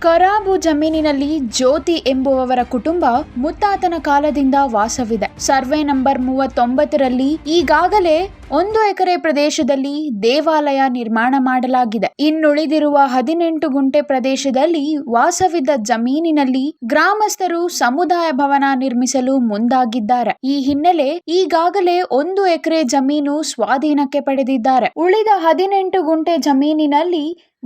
ಕರಾಬು ಜಮೀನಿನಲ್ಲಿ ಜ್ಯೋತಿ ಎಂಬುವವರ ಕುಟುಂಬ ಮುತ್ತಾತನ ಕಾಲದಿಂದ ವಾಸವಿದೆ. ಸರ್ವೆ ನಂಬರ್ 39ರಲ್ಲಿ ಈಗಾಗಲೇ 1 ಎಕರೆ ಪ್ರದೇಶದಲ್ಲಿ ದೇವಾಲಯ ನಿರ್ಮಾಣ ಮಾಡಲಾಗಿದೆ. ಇನ್ನುಳಿದಿರುವ 18 ಗುಂಟೆ ಪ್ರದೇಶದಲ್ಲಿ ವಾಸವಿದ್ದ ಜಮೀನಿನಲ್ಲಿ ಗ್ರಾಮಸ್ಥರು ಸಮುದಾಯ ಭವನ ನಿರ್ಮಿಸಲು ಮುಂದಾಗಿದ್ದಾರೆ. ಈ ಹಿನ್ನೆಲೆ ಈಗಾಗಲೇ 1 ಎಕರೆ ಜಮೀನು ಸ್ವಾಧೀನಕ್ಕೆ ಪಡೆದಿದ್ದಾರೆ. ಉಳಿದ 18 ಗುಂಟೆ ಜಮೀನಿನಲ್ಲಿ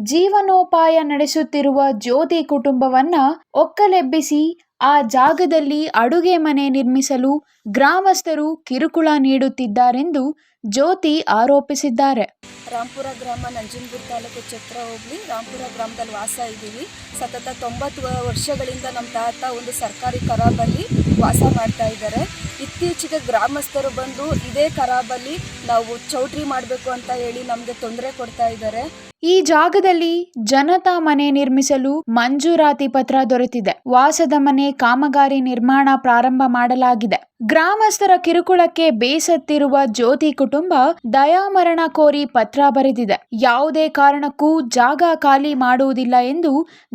ಜೀವನೋಪಾಯ ನಡೆಸುತ್ತಿರುವ ಜ್ಯೋತಿ ಕುಟುಂಬವನ್ನ ಒಕ್ಕಲೆಬ್ಬಿಸಿ ಆ ಜಾಗದಲ್ಲಿ ಅಡುಗೆ ಮನೆ ನಿರ್ಮಿಸಲು ಗ್ರಾಮಸ್ಥರು ಕಿರುಕುಳ ನೀಡುತ್ತಿದ್ದಾರೆಂದು ಜ್ಯೋತಿ ಆರೋಪಿಸಿದ್ದಾರೆ. ರಾಂಪುರ ಗ್ರಾಮ, ನಂಜನಗೂಡು ತಾಲೂಕು, ಚತ್ರ ಹೋಬಳಿ, ರಾಂಪುರ ಗ್ರಾಮದಲ್ಲಿ ವಾಸ ಇದ್ದೀವಿ. ಸತತ 90 ವರ್ಷಗಳಿಂದ ನಮ್ಮ ತಾತ ಒಂದು ಸರ್ಕಾರಿ ಖರಾಬಲ್ಲಿ ವಾಸ ಮಾಡ್ತಾ ಇದ್ದಾರೆ. ಇತ್ತೀಚೆಗೆ ಗ್ರಾಮಸ್ಥರು ಬಂದು ಇದೇ ಖರಾಬಲ್ಲಿ ನಾವು ಚೌಟ್ರಿ ಮಾಡಬೇಕು ಅಂತ ಹೇಳಿ ನಮಗೆ ತೊಂದರೆ ಕೊಡ್ತಾ ಇದ್ದಾರೆ. ಈ ಜಾಗದಲ್ಲಿ ಜನತಾ ಮನೆ ನಿರ್ಮಿಸಲು ಮಂಜೂರಾತಿ ಪತ್ರ ದೊರೆತಿದೆ. ವಾಸದ ಮನೆ ಕಾಮಗಾರಿ ನಿರ್ಮಾಣ ಪ್ರಾರಂಭ ಮಾಡಲಾಗಿದೆ. ಗ್ರಾಮಸ್ಥರ ಕಿರುಕುಳಕ್ಕೆ ಬೇಸತ್ತಿರುವ ಜ್ಯೋತಿ ಕುಟುಂಬ ದಯಾಮರಣ ಕೋರಿ ಪತ್ರ ಬರೆದಿದೆ. ಯಾವುದೇ ಕಾರಣಕ್ಕೂ ಜಾಗ ಖಾಲಿ ಮಾಡುವುದಿಲ್ಲ ಎಂದು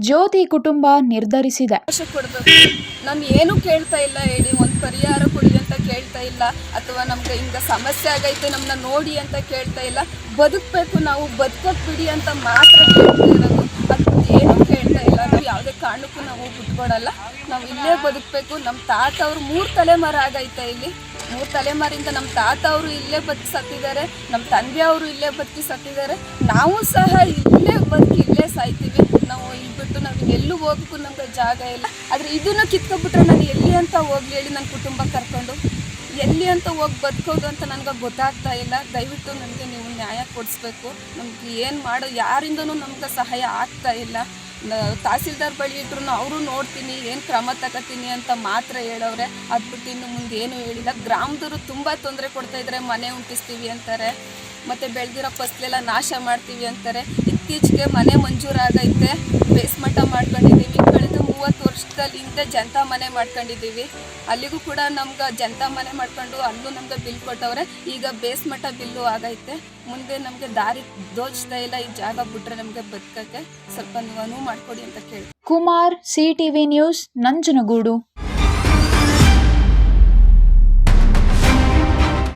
ಜ್ಯೋತಿ ಕುಟುಂಬ ನಿರ್ಧರಿಸಿದೆ. ನಾನು ಏನು ಕೇಳ್ತಾ ಇಲ್ಲ, ಹೇಳಿ ಒಂದು ಪರಿಹಾರ ಕೊಡಿ ಅಂತ ಕೇಳ್ತಾ ಇಲ್ಲ, ಅಥವಾ ನಮ್ಗೆ ಹಿಂಗ ಸಮಸ್ಯೆ ಆಗೈತೆ ನಮ್ಮನ್ನ ನೋಡಿ ಅಂತ ಕೇಳ್ತಾ ಇಲ್ಲ. ಬದುಕಬೇಕು, ನಾವು ಬದುಕೋಕ್ ಬಿಡಿ ಅಂತ ಮಾತ್ರ ಕೇಳ್ತಾ ಇರೋದು. ಅದು ಏನೂ ಕೇಳ್ತಾ ಇಲ್ಲ. ನಾವು ಯಾವುದೇ ಕಾರಣಕ್ಕೂ ನಾವು ಬಿಟ್ಕೊಡಲ್ಲ. ನಾವು ಇಲ್ಲೇ ಬದುಕಬೇಕು. ನಮ್ಮ ತಾತ ಅವರು 3 ತಲೆಮಾರು ಆಗೈತೆ ಇಲ್ಲಿ. 3 ತಲೆಮಾರಿಂದ ನಮ್ಮ ತಾತ ಅವರು ಇಲ್ಲೇ ಬದುಕಿ ಸತ್ತಿದ್ದಾರೆ, ನಮ್ಮ ತಂದೆ ಅವರು ಇಲ್ಲೇ ಬದುಕಿ ಸತ್ತಿದ್ದಾರೆ. ನಾವು ಸಹ ಇಲ್ಲೇ ಬದುಕಿ ಇಲ್ಲೇ ಸಾಯ್ತೀವಿ. ನಾವು ಇಲ್ಲಿ ಬಿಟ್ಟು ನಾವು ಎಲ್ಲೂ ಹೋಗೋಕ್ಕೂ ನಮ್ಗೆ ಜಾಗ ಇಲ್ಲ. ಆದರೆ ಇದನ್ನು ಕಿತ್ಕೊಬಿಟ್ರೆ ನಾನು ಎಲ್ಲಿ ಅಂತ ಹೋಗ್ಲಿ ಹೇಳಿ, ನನ್ನ ಕುಟುಂಬ ಕರ್ಕೊಂಡು ಎಲ್ಲಿ ಅಂತ ಹೋಗಿ ಬದುಕೋದು ಅಂತ ನನಗೆ ಗೊತ್ತಾಗ್ತಾ ಇಲ್ಲ. ದಯವಿಟ್ಟು ನನಗೆ ನೀವು ನ್ಯಾಯ ಕೊಡಿಸ್ಬೇಕು. ನಮ್ಗೆ ಏನು ಮಾಡೋ ಯಾರಿಂದನೂ ನಮ್ಗೆ ಸಹಾಯ ಆಗ್ತಾ ಇಲ್ಲ. ತಹಸೀಲ್ದಾರ್ ಬಳಿ ಇಟ್ರು ಅವರು ನೋಡ್ತೀನಿ, ಏನು ಕ್ರಮ ತಗೋತೀನಿ ಅಂತ ಮಾತ್ರ ಹೇಳವ್ರೆ. ಅದು ಬಿಟ್ಟು ಇನ್ನು ಮುಂದೆ ಏನೂ ಹೇಳಿಲ್ಲ. ಗ್ರಾಮದವರು ತುಂಬ ತೊಂದರೆ ಕೊಡ್ತಾಯಿದ್ದಾರೆ. ಮನೆ ಉಂಟಿಸ್ತೀವಿ ಅಂತಾರೆ, ಮತ್ತು ಬೆಳೆದಿರೋ ಫಸಲೆಲ್ಲ ನಾಶ ಮಾಡ್ತೀವಿ ಅಂತಾರೆ. ಇತ್ತೀಚೆಗೆ ಮನೆ ಮಂಜೂರಾಗೈತೆ, ಬೇಸ್ಮಠ ಮಾಡ್ಕೊಂಡಿದ್ದೀವಿ. ಕಳೆದ 30 ವರ್ಷದಲ್ಲಿ ಹಿಂದೆ ಜನತಾ ಮನೆ ಮಾಡ್ಕೊಂಡಿದ್ದೀವಿ. ಅಲ್ಲಿಗೂ ಕೂಡ ನಮ್ಗೆ ಜನತಾ ಮನೆ ಮಾಡ್ಕೊಂಡು ಅಲ್ಲೂ ನಮ್ಗೆ ಬಿಲ್ ಕೊಟ್ಟವ್ರೆ. ಈಗ ಬೇಸ್ಮಠ ಬಿಲ್ಲು ಆಗೈತೆ. ಮುಂದೆ ನಮಗೆ ದಾರಿ ದೋಚ್ತಾ ಇಲ್ಲ. ಈ ಜಾಗ ಬಿಟ್ರೆ ನಮಗೆ ಬದುಕಕ್ಕೆ ಸ್ವಲ್ಪ ನೀವು ಅನುವು ಮಾಡಿಕೊಡಿ ಅಂತ ಕೇಳಿ. Kumar, CTV news, Nanjangud.